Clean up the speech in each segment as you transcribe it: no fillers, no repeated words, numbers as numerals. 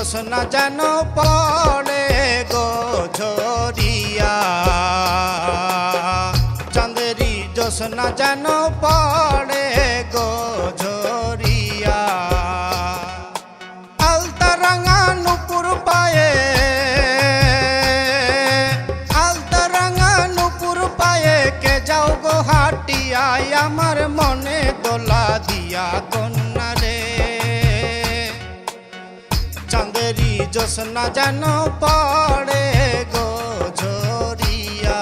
জোছনা যেন পড়ে গো ঝরিয়া, চাঁদেরি জোছনা যেন পড়ে গো ঝরিয়া। আলতা রাঙা নুপুর পায়ে, আলতা রাঙা নুপুর পায়ে কে যাও গো হাটিয়া, আমার মনে দোলা দিয়া কন্যা রে। চাঁদেরি জোছনা যেন পড়ে গো ঝরিয়া,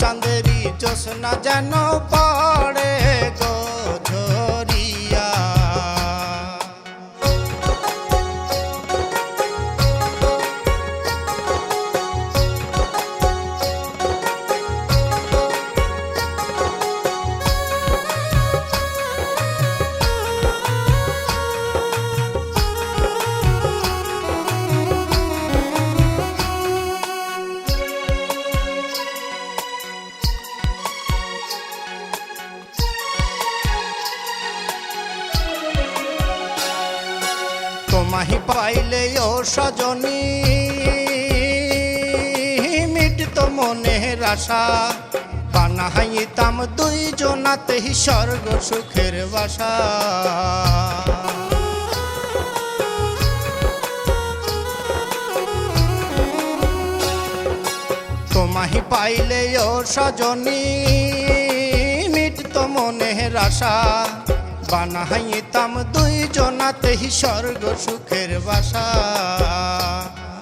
চাঁদেরি জোছনা যেন পড়ে গো ঝরিয়া। তোমাহি পাইলে ও সজনী মিটতো মনের আশা, বানাইতাম দুইজনাতেই স্বর্গ সুখের বাসা। তোমাহি পাইলে ও সজনী মিটতো মনের আশা, বানাইতাম দুইজনাতেই স্বর্গ সুখের বাসা।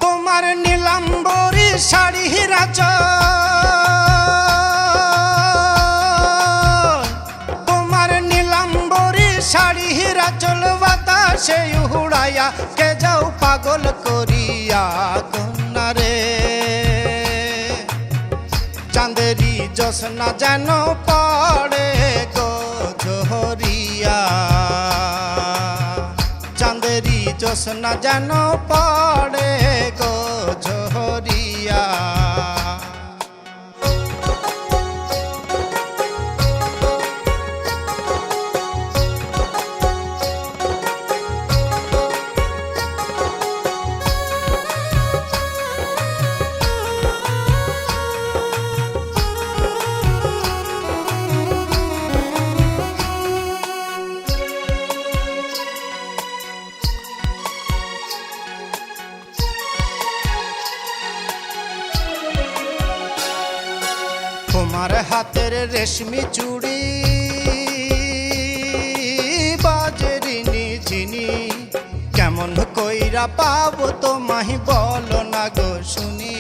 তোমার নীলাম্বরী শাড়ি হিরাচল, তোমার নীলাম্বরী শাড়ি হিরাচল বাতাসে উড়াইয়া কে যাও পাগল করিয়া কন্যা রে। চাঁদেরি জোছনা যেন পড়ে গো ঝরিয়া, চাঁদেরি জোছনা যেন পড়ে গো ঝরিয়া। তোমার হাতের রেশমি চুড়ি বাজেরি নিঝিনি, কেমন কইরা পাবো তোমায় বলো না গো শুনি।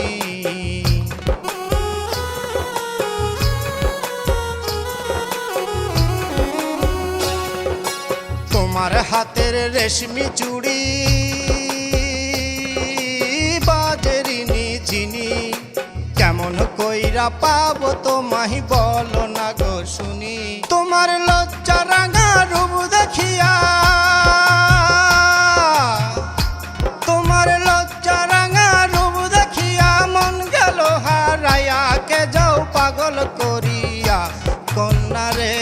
তোমার হাতের রেশমি চুড়ি বাজেরি নিঝিনি, কেমন কইরা পাবো তোমায় বলো না গো শুনি। তোমার লজ্জা রাঙা রূপ দেখিয়া, তোমার লজ্জা রাঙা রূপ দেখিয়া মন গেল হারাইয়া কে যাও পাগল করিয়া কন্যা রে।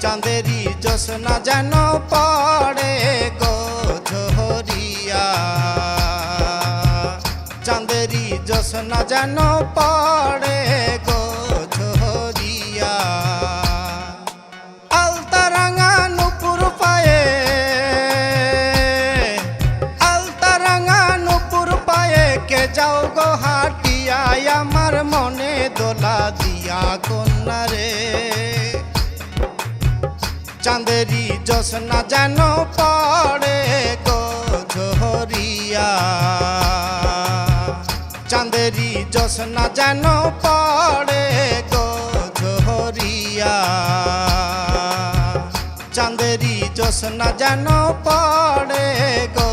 চাঁদেরি জোছনা যেন পড়ে গো ঝরিয়া, চাঁদেরি জোছনা যেন পড়ে গো ঝরিয়া। আলতা রাঙা নুপুর পায়ে, আলতা রাঙা নুপুর পায়ে কে যাও গো হাটিয়া, আমার মনে দোলা দিয়া কন্যা রে। চাঁদেরি জোছনা যেন পড়ে গো ঝরিয়া, চাঁদেরি জোছনা যেন পড়ে গো ঝরিয়া, চাঁদেরি জোছনা যেন পড়ে গো